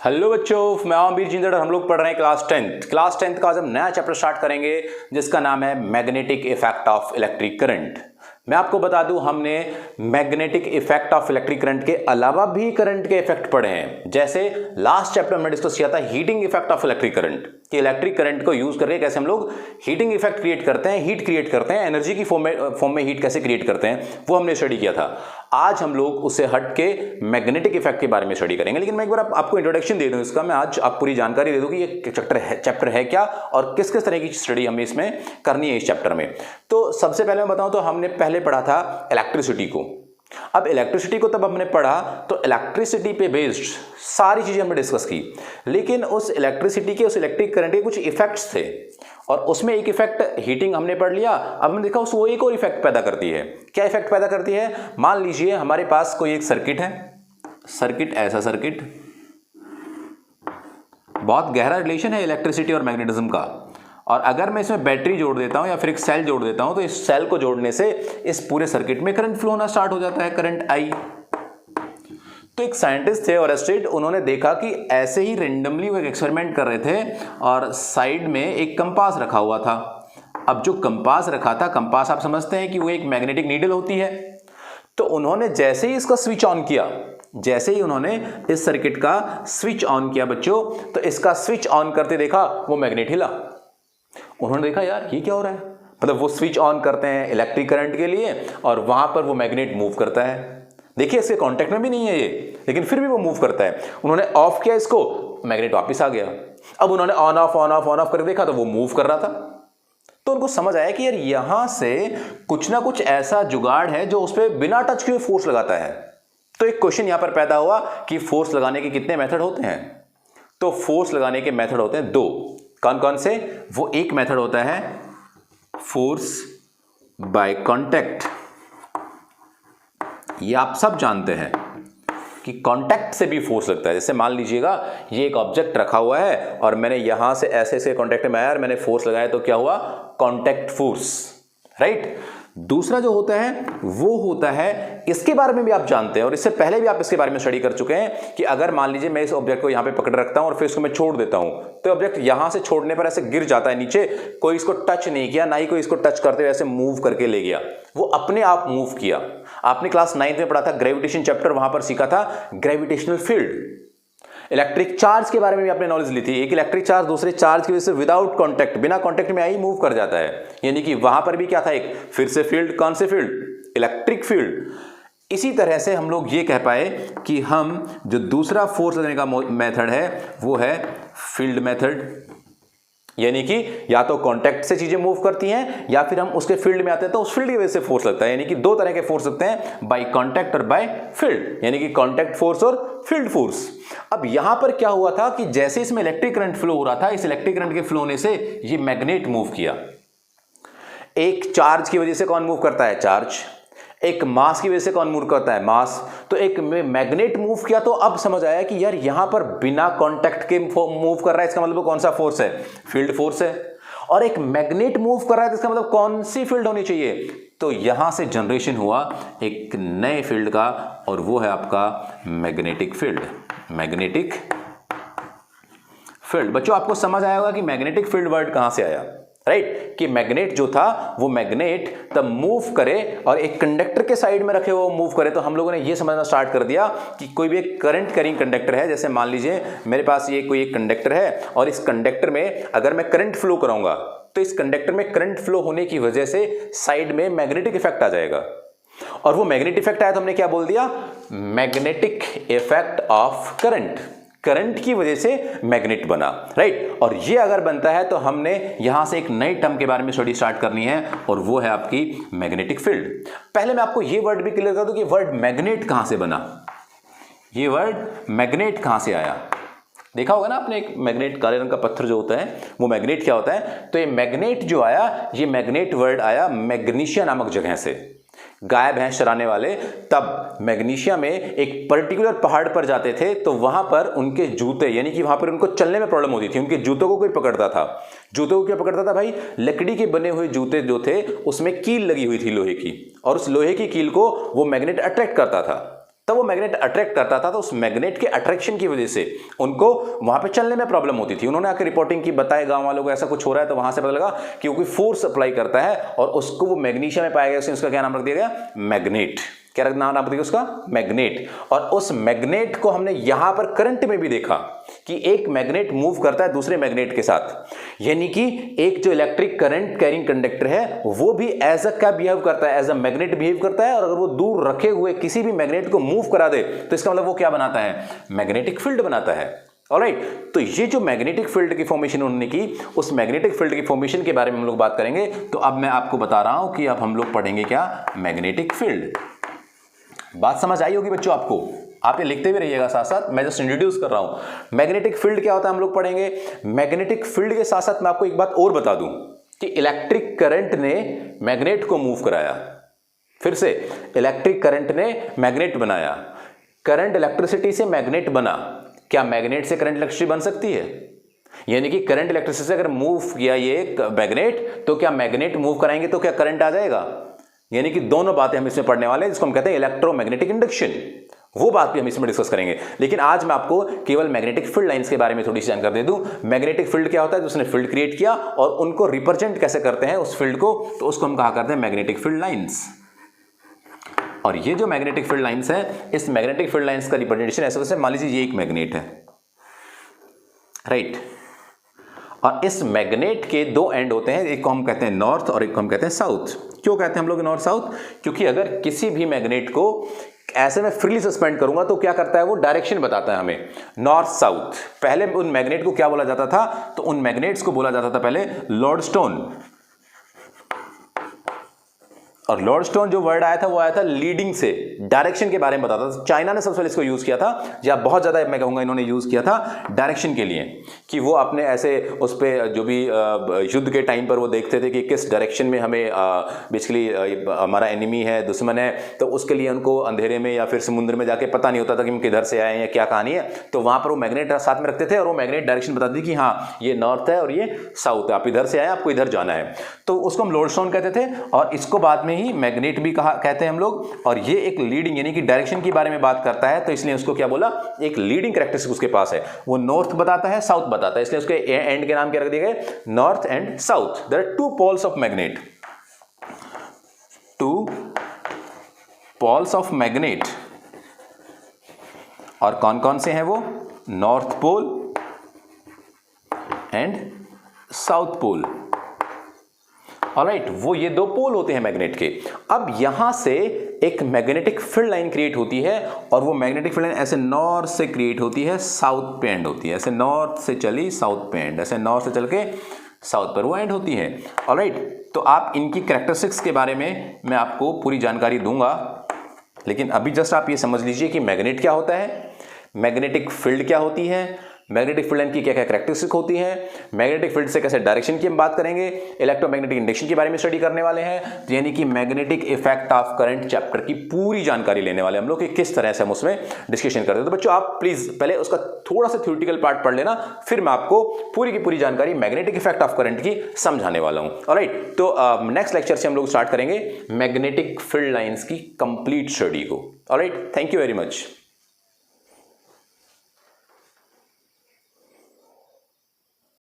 Hello बच्चों, मैं आमिर जिंदड़। हम लोग पढ़ रहे हैं क्लास टेंथ का आज हम नया चैप्टर स्टार्ट करेंगे जिसका नाम है magnetic effect of electric current. मैं आपको बता दूं, हमने magnetic effect of electric current के अलावा भी करंट के इफेक्ट पढ़े हैं। जैसे लास्ट चैप्टर में डिस्कस किया था heating effect of electric current, कि इलेक्ट्रिक करंट को यूज करके कैसे हम लोग हीटिंग इफेक्ट क्रिएट करते हैं, हीट क्रिएट करते हैं, एनर्जी की फॉर्म में हीट कैसे क्रिएट करते हैं, वो हमने स्टडी किया था। आज हम लोग उससे हट के मैग्नेटिक इफेक्ट के बारे में स्टडी करेंगे। लेकिन मैं एक बार आपको इंट्रोडक्शन दे दूं इसका, मैं आज आप पूरी जानकारी दे दूं कि ये चैप्टर है क्या और किस किस तरह की स्टडी हमें इसमें करनी है इस चैप्टर में। तो सबसे पहले मैं बताऊं तो हमने पहले पढ़ा था इलेक्ट्रिसिटी को। अब इलेक्ट्रिसिटी को तब हमने पढ़ा तो इलेक्ट्रिसिटी पे बेस्ड सारी चीजें हमने डिस्कस की, लेकिन उस इलेक्ट्रिसिटी के, उस इलेक्ट्रिक करंट के कुछ इफेक्ट्स थे और उसमें एक इफेक्ट हीटिंग हमने पढ़ लिया। अब हमने देखा वो एक और इफेक्ट पैदा करती है। क्या इफेक्ट पैदा करती है? मान लीजिए हमारे पास कोई एक सर्किट है, ऐसा सर्किट, बहुत गहरा रिलेशन है इलेक्ट्रिसिटी और मैग्नेटिज्म का, और अगर मैं इसमें बैटरी जोड़ देता हूं या फिर एक सेल जोड़ देता हूं तो इस सेल को जोड़ने से इस पूरे सर्किट में करंट फ्लो होना स्टार्ट हो जाता है, करंट आई। तो एक साइंटिस्ट थे ऑरेस्टेड, उन्होंने देखा कि ऐसे ही रेंडमली वो एक एक्सपेरिमेंट कर रहे थे और साइड में एक कंपास रखा हुआ था। अब जो कंपास रखा था, कंपास आप समझते हैं कि वो एक मैग्नेटिक नीडल होती है। तो उन्होंने जैसे ही इसका स्विच ऑन किया, जैसे ही उन्होंने इस सर्किट का स्विच ऑन किया बच्चों, तो इसका स्विच ऑन करते देखा वो मैग्नेट हिला। उन्होंने देखा यार ये क्या हो रहा है, मतलब वो स्विच ऑन करते हैं इलेक्ट्रिक करंट के लिए और वहां पर वो मैग्नेट मूव करता है। देखिए इसके कांटेक्ट में भी नहीं है ये, लेकिन फिर भी वो मूव करता है। उन्होंने ऑफ किया इसको, मैग्नेट वापस आ गया। अब उन्होंने ऑन ऑफ करके देखा तो वो मूव कर रहा था। तो उनको समझ आया कि यार यहां से कुछ ना कुछ ऐसा जुगाड़ है जो उस पर बिना टच किए फोर्स लगाता है। तो एक क्वेश्चन यहां पर पैदा हुआ कि फोर्स लगाने के कितने मेथड होते हैं? तो फोर्स लगाने के मेथड होते हैं दो। कौन कौन से? वो एक मेथड होता है फोर्स बाय कांटेक्ट। ये आप सब जानते हैं कि कांटेक्ट से भी फोर्स लगता है। जैसे मान लीजिएगा ये एक ऑब्जेक्ट रखा हुआ है और मैंने यहां से ऐसे कांटेक्ट में आया और मैंने फोर्स लगाया तो क्या हुआ? Contact force, right. दूसरा जो होता है वो होता है, इसके बारे में भी आप जानते हैं और इससे पहले भी आप इसके बारे में स्टडी कर चुके हैं, कि अगर मान लीजिए मैं इस ऑब्जेक्ट को यहां पे पकड़ रखता हूं और फिर इसको मैं छोड़ देता हूं तो ऑब्जेक्ट यहां से छोड़ने पर ऐसे गिर जाता है नीचे। कोई इसको टच नहीं किया, ना ही कोई इसको टच करते हुए ऐसे मूव करके ले गया, वो अपने आप मूव किया। आपने क्लास 9th में पढ़ा था ग्रेविटेशन चैप्टर, वहां पर सीखा था ग्रेविटेशनल फील्ड। इलेक्ट्रिक चार्ज के बारे में भी आपने नॉलेज ली थी। एक इलेक्ट्रिक चार्ज दूसरे चार्ज की वजह से विदाउट कांटेक्ट, बिना कांटेक्ट में आई मूव कर जाता है, यानी कि वहां पर भी क्या था? एक फिर से फील्ड। कौन से फील्ड? Electric field. इसी तरह से हम लोग ये कह पाए कि हम जो दूसरा फोर्स लगाने का मेथड है वो है फील्ड मेथड, यानी कि या तो कांटेक्ट से चीजें मूव करती हैं या फिर हम उसके फील्ड में आते हैं तो उस फील्ड की वजह से फोर्स लगता है। यानी कि दो तरह के फोर्स लगते हैं, बाय कांटेक्ट और बाय फील्ड, यानी कि कांटेक्ट फोर्स और फील्ड फोर्स। अब यहां पर क्या हुआ था कि जैसे इसमें इलेक्ट्रिक करंट फ्लो हो रहा था, इस इलेक्ट्रिक करंट के फ्लो होने से ये मैग्नेट मूव किया। एक चार्ज की वजह से कौन मूव करता है? चार्ज। एक मास की वजह से कौन मूव करता है? मास। तो एक मैग्नेट मूव किया तो अब समझ आया कि यार यहां पर बिना कांटेक्ट के मूव कर रहा है, इसका मतलब कौन सा फोर्स है? फील्ड फोर्स है। और एक मैग्नेट मूव कर रहा है तो इसका मतलब कौन सी फील्ड होनी चाहिए? तो यहां से जनरेशन हुआ एक नए फील्ड का और वो है आपका मैग्नेटिक फील्ड। Magnetic field. बच्चों आपको समझ आया होगा कि मैग्नेटिक फील्ड वर्ड कहां से आया, राइट। कि मैग्नेट जो था वो मैग्नेट तब मूव करे और एक कंडक्टर के साइड में रखे वो मूव करे, तो हम लोगों ने ये समझना स्टार्ट कर दिया कि कोई भी एक करंट कैरिंग कंडक्टर है। जैसे मान लीजिए मेरे पास ये कोई एक कंडक्टर है और इस कंडक्टर में अगर मैं करंट फ्लो कराऊंगा तो इस कंडक्टर में करंट फ्लो होने की वजह से साइड में मैग्नेटिक इफेक्ट आ जाएगा। और वो मैग्नेटिक इफेक्ट आया तो हमने क्या बोल दिया? Magnetic effect of current. Current की वजह से मैग्नेट बना, राइट। और ये अगर बनता है तो हमने यहां से एक नई टर्म के बारे में स्टडी स्टार्ट करनी है और वो है आपकी मैग्नेटिक फील्ड। पहले मैं आपको ये वर्ड भी क्लियर कर दूं कि वर्ड मैग्नेट कहां से बना। ये वर्ड मैग्नेट कहां से आया? देखा होगा ना आपने, एक मैग्नेट, काले रंग का पत्थर जो होता है वो मैग्नेट क्या होता है? तो ये मैग्नेट जो आया, ये मैग्नेट वर्ड आया मैग्नीशिया नामक जगह से। गाय भैंस चराने वाले तब मैग्नीशिया में एक पर्टिकुलर पहाड़ पर जाते थे तो वहां पर उनके जूते, यानी कि वहां पर उनको चलने में प्रॉब्लम होती थी, उनके जूतों को कोई पकड़ता था। जूतों को क्या पकड़ता था भाई? लकड़ी के बने हुए जूते जो थे उसमें कील लगी हुई थी लोहे की, और उस लोहे की कील को वो मैग्नेट अट्रैक्ट करता था। तब वो मैग्नेट अट्रैक्ट करता था, तो उस मैग्नेट के अट्रैक्शन की वजह से उनको वहां पे चलने में प्रॉब्लम होती थी। उन्होंने आकर रिपोर्टिंग की, बताया गांव वालों को ऐसा कुछ हो रहा है, तो वहां से पता लगा कि वो कोई फोर्स अप्लाई करता है और उसको वो मैग्नीशियम में पाया गया, उसका क्या नाम रख दिया गया, मैग्नेट। क्या नाम रख दिया उसका, मैग्नेट। और उस मैग्नेट को हमने यहां पर करंट में भी देखा कि एक मैग्नेट मूव करता है दूसरे मैग्नेट के साथ, यानी कि एक जो इलेक्ट्रिक करंट कैरिंग कंडक्टर है वो भी एज अ क्या बिहेव करता है, एज अ मैग्नेट बिहेव करता है। और अगर वो दूर रखे हुए किसी भी मैग्नेट को मूव करा दे तो इसका मतलब वो क्या बनाता है, मैग्नेटिक फील्ड बनाता है। ऑलराइट, तो ये जो मैग्नेटिक फील्ड की फॉर्मेशन उन्होंने की, उस मैग्नेटिक फील्ड की फॉर्मेशन के बारे में हम लोग बात करेंगे। तो अब मैं आपको बता रहा हूं कि अब हम लोग पढ़ेंगे क्या, मैग्नेटिक फील्ड। बात समझ आई होगी बच्चों आपको, आप ये लिखते भी रहिएगा साथ साथ, मैं जस्ट इंट्रोड्यूस कर रहा हूं। मैग्नेटिक फील्ड क्या होता है हम लोग पढ़ेंगे। मैग्नेटिक फील्ड के साथ साथ मैं आपको एक बात और बता दूं कि इलेक्ट्रिक करंट ने मैग्नेट को मूव कराया। फिर से, इलेक्ट्रिक करंट ने मैग्नेट बनाया, करंट इलेक्ट्रिसिटी से मैग्नेट बना। क्या मैग्नेट से करंट इलेक्ट्रिसिटी बन सकती है? यानी कि करंट इलेक्ट्रिसिटी से अगर मूव किया ये मैग्नेट, तो क्या मैग्नेट मूव कराएंगे तो क्या करंट आ जाएगा? यानी कि दोनों बातें हम इसमें पढ़ने वाले हैं, जिसको हम कहते हैं इलेक्ट्रोमैग्नेटिक इंडक्शन। वो बात भी हम इसमें डिस्कस करेंगे, लेकिन आज मैं आपको केवल मैग्नेटिक फील्ड लाइंस के बारे में थोड़ी सी जानकारी दे दूं। मैग्नेटिक फील्ड क्या होता है, जिसने फील्ड क्रिएट किया और उनको रिप्रेजेंट कैसे करते हैं उस फील्ड को, तो उसको हम कहा करते हैं मैग्नेटिक फील्ड लाइंस। और ये जो मैग्नेटिक फील्ड लाइंस है, इस मैग्नेटिक फील्ड लाइंस का रिप्रेजेंटेशन ऐसे वैसे, मान लीजिए ये एक मैग्नेट है, राइट। और इस मैग्नेट के दो एंड होते हैं, एक को हम कहते हैं नॉर्थ और एक को हम कहते हैं साउथ। क्यों कहते हैं हम लोग नॉर्थ साउथ? क्योंकि अगर किसी भी मैग्नेट को ऐसे में फ्रीली सस्पेंड करूंगा तो क्या करता है, वो डायरेक्शन बताता है हमें, नॉर्थ साउथ। पहले उन मैग्नेट को क्या बोला जाता था, तो उन मैग्नेट्स को बोला जाता था पहले लॉर्डस्टोन। और लॉर्डस्टोन जो वर्ड आया था वो आया था लीडिंग से, डायरेक्शन के बारे में बताता था। चाइना ने सबसे पहले इसको यूज किया था, या बहुत ज्यादा मैं कहूंगा इन्होंने यूज किया था डायरेक्शन के लिए, कि वो अपने ऐसे उस पे जो भी युद्ध के टाइम पर वो देखते थे कि किस डायरेक्शन में हमें बेसिकली हमारा एनिमी है, दुश्मन है, तो उसके लिए उनको अंधेरे में या फिर समुद्र में जाके पता नहीं होता था कि हम किधर से आए हैं या क्या कहानी है, तो वहां पर वो मैग्नेट साथ में रखते थे और वो मैग्नेट डायरेक्शन बताती थी कि हाँ ये नॉर्थ है और ये साउथ है, आप इधर से आए, आपको इधर जाना है। तो उसको हम लॉर्डस्टोन कहते थे, और इसको बाद में ही मैग्नेट भी कहते हैं हम लोग। और ये एक लीडिंग यानी कि डायरेक्शन के बारे में बात करता है, तो इसलिए उसको क्या बोला, एक लीडिंग कैरेक्टरिस्टिक उसके पास है, वो नॉर्थ बताता है, साउथ बताता है, इसलिए उसके एंड के नाम क्या रख दिए गए, north and south. There are two poles of magnet, two poles of magnet. और कौन कौन से हैं वो, north pole and south pole. Alright, वो ये दो पोल होते हैं मैग्नेट के। अब यहां से एक मैग्नेटिक फील्ड लाइन क्रिएट होती है, और वो मैग्नेटिक फील्ड लाइन ऐसे नॉर्थ से क्रिएट होती है, साउथ पे एंड होती है, ऐसे नॉर्थ से चली साउथ पे एंड, ऐसे नॉर्थ से चल के साउथ पर वो एंड होती है। ऑलराइट, तो आप इनकी कैरेक्टरिस्टिक्स के बारे में मैं आपको पूरी जानकारी दूंगा, लेकिन अभी जस्ट आप ये समझ लीजिए कि मैग्नेट क्या होता है, मैग्नेटिक फील्ड क्या होती है, मैग्नेटिक फील्ड लाइन की क्या क्या कैरेक्टरिस्टिक होती है, मैग्नेटिक फील्ड से कैसे डायरेक्शन की हम बात करेंगे, इलेक्ट्रोमैग्नेटिक इंडक्शन के बारे में स्टडी करने वाले हैं, यानी कि magnetic effect of current chapter की पूरी जानकारी लेने वाले हम लोग कि किस तरह से हम उसमें डिस्कशन करते हैं। तो बच्चों आप प्लीज पहले उसका थोड़ा सा थ्योरेटिकल पार्ट पढ़ लेना, फिर मैं आपको पूरी की पूरी जानकारी मैग्नेटिक इफेक्ट ऑफ करंट की समझाने वाला हूं। ऑलराइट, तो नेक्स्ट लेक्चर से हम लोग स्टार्ट करेंगे मैग्नेटिक फील्ड लाइंस की कंप्लीट स्टडी को। Alright, thank you very much.